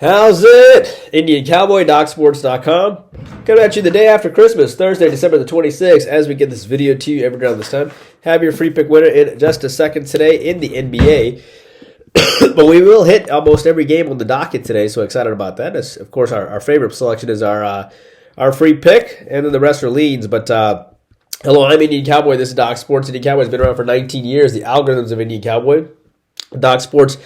How's it? Indian Cowboy, DocSports.com. Coming at you the day after Christmas, Thursday, December the 26th, as we get this video to you every around this time. Have your free pick winner in just a second today in the NBA. But we will hit almost every game on the docket today, so excited about that. As, of course, our favorite selection is our free pick, and then the rest are leads. But hello, I'm Indian Cowboy. This is Doc Sports. Indian Cowboy has been around for 19 years. The algorithms of Indian Cowboy. Doc Sports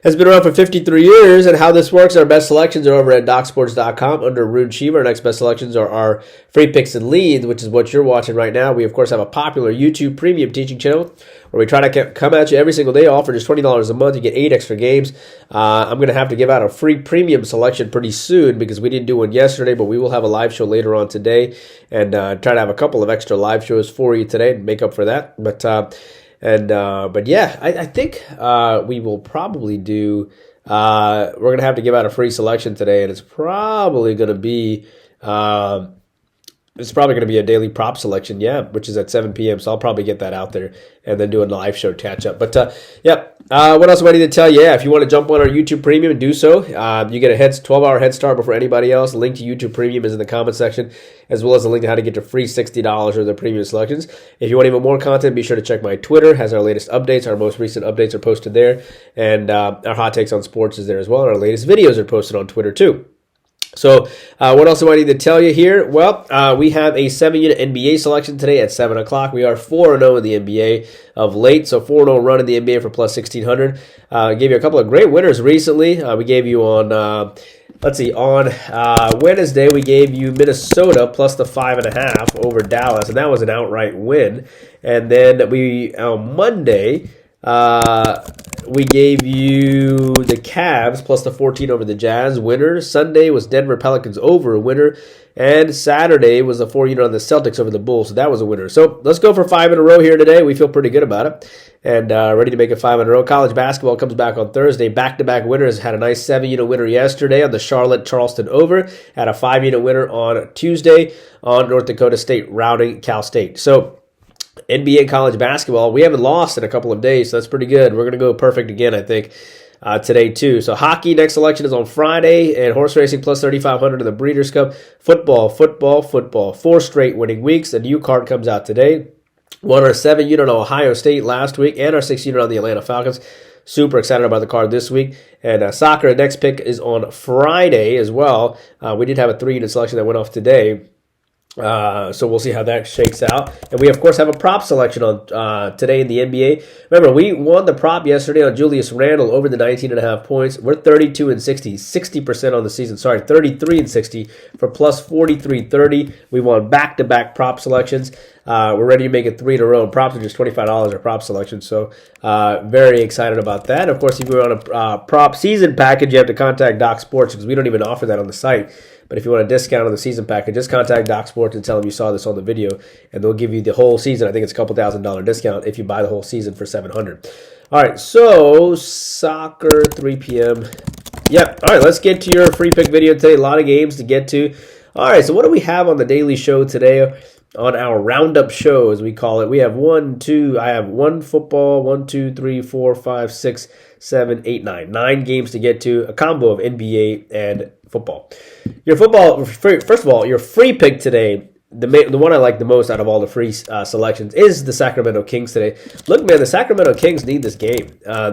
has been around for 53 years, and how this works, our best selections are over at DocSports.com under Rune Shiva. Our next best selections are our free picks and leads, which is what you're watching right now. We, of course, have a popular YouTube premium teaching channel where we try to come at you every single day, all for just $20 a month. You get 8 extra games. I'm going to have to give out a free premium selection pretty soon because we didn't do one yesterday, but we will have a live show later on today and try to have a couple of extra live shows for you today to make up for that. But yeah, I think we will probably do. We're gonna have to give out a free selection today, and it's probably gonna be. It's probably going to be a daily prop selection, yeah, which is at 7 p.m. So I'll probably get that out there and then do a live show catch up. But what else do I need to tell you? Yeah, if you want to jump on our YouTube Premium and do so, you get a 12-hour head start before anybody else. The link to YouTube Premium is in the comment section, as well as a link to how to get your free $60 of the premium selections. If you want even more content, be sure to check my Twitter. Has our latest updates. Our most recent updates are posted there, and our hot takes on sports is there as well. And our latest videos are posted on Twitter too. So what else do I need to tell you here? Well, we have a 7-unit NBA selection today at 7 o'clock. We are 4-0 in the NBA of late, so 4-0 run in the NBA for plus 1,600. Gave you a couple of great winners recently. We gave you on, on Wednesday, we gave you Minnesota plus the 5.5 over Dallas, and that was an outright win. And then on Monday, we gave you the Cavs plus the 14 over the Jazz, winner. Sunday was Denver Pelicans over, winner. And Saturday was the 4-unit on the Celtics over the Bulls, so that was a winner. So let's go for 5 in a row here today. We feel pretty good about it and ready to make it 5 in a row. College basketball comes back on Thursday. Back-to-back winners. Had a nice 7-unit winner yesterday on the Charlotte-Charleston over. Had a 5-unit winner on Tuesday on North Dakota State routing Cal State. So NBA college basketball, we haven't lost in a couple of days, so that's pretty good. We're going to go perfect again, I think, today too. So hockey, next selection is on Friday, and horse racing plus 3,500 in the Breeders' Cup. Football. 4 straight winning weeks. A new card comes out today. Won our 7-unit on Ohio State last week and our 6-unit on the Atlanta Falcons. Super excited about the card this week. And soccer, next pick is on Friday as well. We did have a 3-unit selection that went off today. So we'll see how that shakes out. And we, of course, have a prop selection on today in the NBA. Remember, we won the prop yesterday on Julius Randle over the 19.5 points. We're 32-60, 60% on the season. 33-60 for plus 43.30. We won back-to-back prop selections. We're ready to make it 3 in a row. Props are just $25 a prop selection. So very excited about that. Of course, if you're on a prop season package, you have to contact Doc Sports because we don't even offer that on the site. But if you want a discount on the season package, just contact Doc Sports and tell them you saw this on the video, and they'll give you the whole season. I think it's a couple $1,000 discount if you buy the whole season for $700. All right, so soccer, 3 p.m. Yep. All right, let's get to your free pick video today. A lot of games to get to. All right, so what do we have on the daily show today? On our roundup show, as we call it, we have I have 1 football, 1, 2, 3, 4, 5, 6, 7, 8, 9. 9 games to get to, a combo of NBA and football. Your football, first of all, your free pick today, the one I like the most out of all the free selections is the Sacramento Kings today. Look, man, the Sacramento Kings need this game. I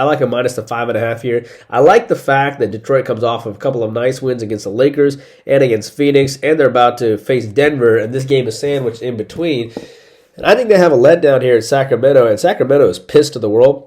like a minus the 5.5 here. I like the fact that Detroit comes off of a couple of nice wins against the Lakers and against Phoenix, and they're about to face Denver, and this game is sandwiched in between. And I think they have a letdown here in Sacramento, and Sacramento is pissed to the world.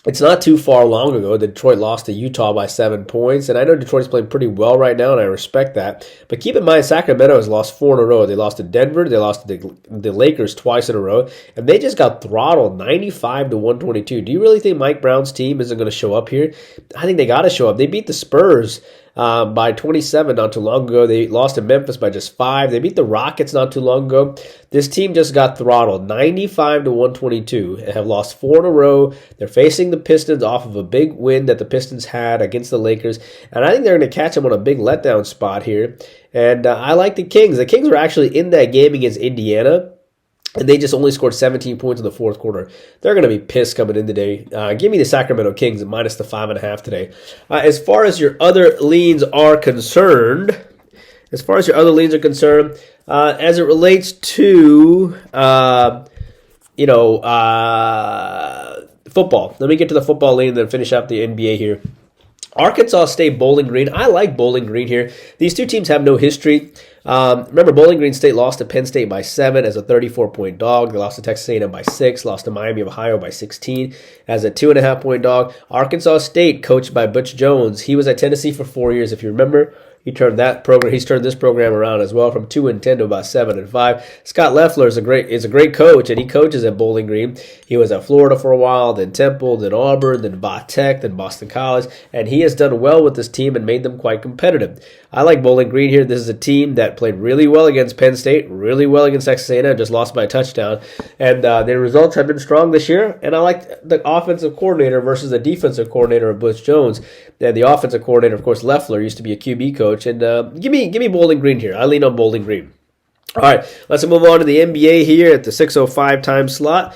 It's not too far long ago that Detroit lost to Utah by 7 points, and I know Detroit's playing pretty well right now, and I respect that. But keep in mind, Sacramento has lost 4 in a row. They lost to Denver, they lost to the Lakers twice in a row, and they just got throttled 95-122. Do you really think Mike Brown's team isn't going to show up here? I think they got to show up. They beat the Spurs by 27 not too long ago. They lost to Memphis by just 5. They beat the Rockets not too long ago. This team just got throttled 95-122 and have lost 4 in a row. They're facing the Pistons off of a big win that the Pistons had against the Lakers, and I think they're going to catch them on a big letdown spot here. And I like the Kings. The Kings were actually in that game against Indiana. and they just only scored 17 points in the fourth quarter. They're going to be pissed coming in today. Give me the Sacramento Kings at minus the 5.5 today. As far as your other leans are concerned, as it relates to, football. Let me get to the football lean and then finish up the NBA here. Arkansas State, Bowling Green. I like Bowling Green here. These two teams have no history. Remember, Bowling Green State lost to Penn State by 7 as a 34-point dog. They lost to Texas A&M by 6, lost to Miami of Ohio by 16 as a 2.5-point dog. Arkansas State, coached by Butch Jones. He was at Tennessee for 4 years, if you remember. He's turned this program around as well from 2-10 to about 7-5. Scott Loeffler is a great coach, and he coaches at Bowling Green. He was at Florida for a while, then Temple, then Auburn, then Tech, then Boston College, and he has done well with this team and made them quite competitive. I like Bowling Green here. This is a team that played really well against Penn State, really well against Texas A&M, just lost by a touchdown, and their results have been strong this year. And I like the offensive coordinator versus the defensive coordinator of Butch Jones. And the offensive coordinator, of course, Loeffler, used to be a QB coach. And give me Bowling Green here. I lean on Bowling Green. All right, let's move on to the NBA here at the 6:05 time slot.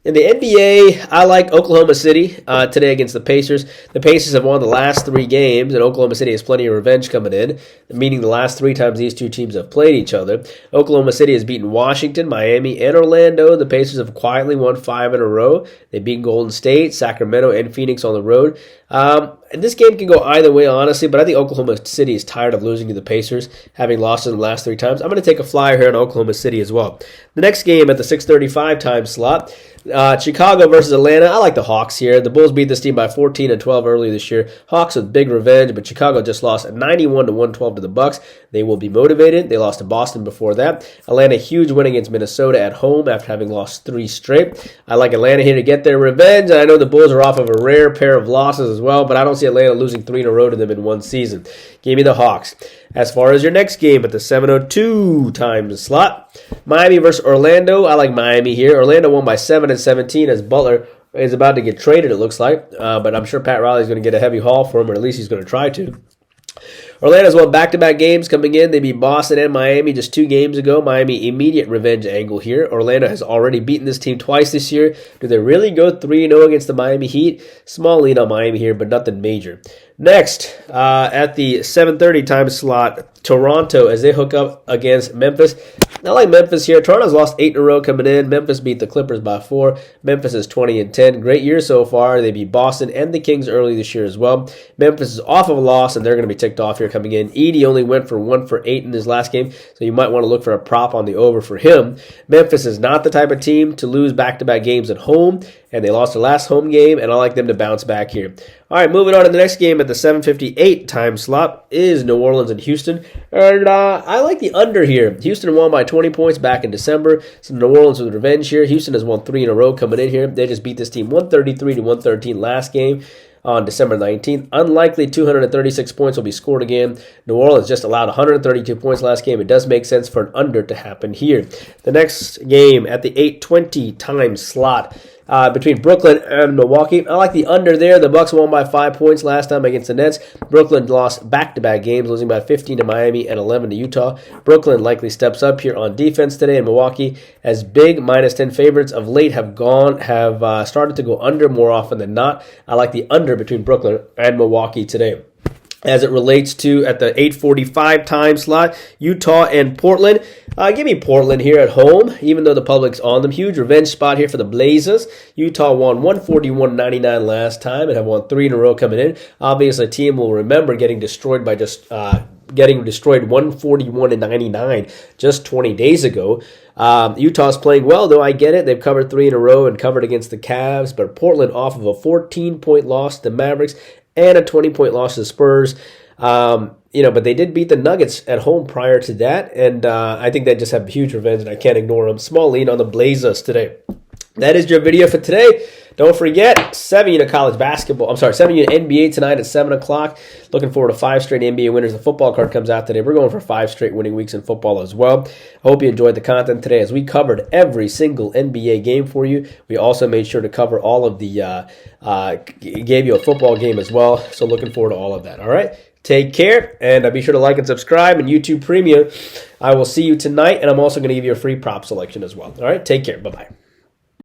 In the NBA, I like Oklahoma City today against the Pacers. The Pacers have won the last 3 games, and Oklahoma City has plenty of revenge coming in, meaning the last 3 times these two teams have played each other. Oklahoma City has beaten Washington, Miami, and Orlando. The Pacers have quietly won 5 in a row. They've beaten Golden State, Sacramento, and Phoenix on the road. And this game can go either way, honestly, but I think Oklahoma City is tired of losing to the Pacers, having lost in the last 3 times. I'm going to take a flyer here on Oklahoma City as well. The next game at the 6:35 time slot, Chicago versus Atlanta. I like the Hawks here. The Bulls beat this team by 14 and 12 earlier this year. Hawks with big revenge, but Chicago just lost 91-112 to the Bucks. They will be motivated. They lost to Boston before that. Atlanta, huge win against Minnesota at home after having lost 3 straight. I like Atlanta here to get their revenge. I know the Bulls are off of a rare pair of losses as well, but I don't see Atlanta losing 3 in a row to them in one season. Give me the Hawks. As far as your next game at the 7:02 time slot, Miami versus Orlando. I like Miami here. Orlando won by 7 and 17 as Butler is about to get traded, it looks like. But I'm sure Pat Riley's going to get a heavy haul for him, or at least he's going to try to. Orlando's won back-to-back games coming in. They beat Boston and Miami just 2 games ago. Miami, immediate revenge angle here. Orlando has already beaten this team twice this year. Do they really go 3-0 against the Miami Heat? Small lead on Miami here, but nothing major. Next, at the 7:30 time slot, Toronto as they hook up against Memphis. I like Memphis here. Toronto's lost 8 in a row coming in. Memphis beat the Clippers by 4. Memphis is 20-10. Great year so far. They beat Boston and the Kings early this year as well. Memphis is off of a loss, and they're going to be ticked off here coming in. Edey only went for 1 for 8 in his last game, so you might want to look for a prop on the over for him. Memphis is not the type of team to lose back-to-back games at home, and they lost their last home game, and I like them to bounce back here. All right, moving on to the next game at the 7:58 time slot is New Orleans and Houston. And I like the under here. Houston won by 20 points back in December, so New Orleans with revenge here. Houston has won 3 in a row coming in here. They just beat this team 133-113 last game on December 19th. Unlikely 236 points will be scored again. New Orleans just allowed 132 points last game. It does make sense for an under to happen here. The next game at the 8:20 time slot between Brooklyn and Milwaukee. I like the under there. The Bucks won by 5 points last time against the Nets. Brooklyn lost back-to-back games, losing by 15 to Miami and 11 to Utah. Brooklyn likely steps up here on defense today, and Milwaukee, as big -10 favorites of late, have started to go under more often than not. I like the under between Brooklyn and Milwaukee today. As it relates to at the 8:45 time slot, Utah and Portland. Give me Portland here at home, even though the public's on them. Huge revenge spot here for the Blazers. Utah won 141-99 last time and have won 3 in a row coming in. Obviously, a team will remember getting destroyed by getting destroyed 141-99 just 20 days ago. Utah's playing well, though. I get it. They've covered 3 in a row and covered against the Cavs, but Portland off of a 14-point loss to the Mavericks and a 20-point loss to the Spurs. But they did beat the Nuggets at home prior to that, and I think they just have huge revenge, and I can't ignore them. Small lean on the Blazers today. That is your video for today. Don't forget, 7 unit college basketball. 7 unit NBA tonight at 7 o'clock. Looking forward to 5 straight NBA winners. The football card comes out today. We're going for 5 straight winning weeks in football as well. I hope you enjoyed the content today as we covered every single NBA game for you. We also made sure to cover all of the, gave you a football game as well. So looking forward to all of that. All right. Take care, and be sure to like and subscribe. And YouTube Premium, I will see you tonight, and I'm also going to give you a free prop selection as well. All right, take care. Bye-bye.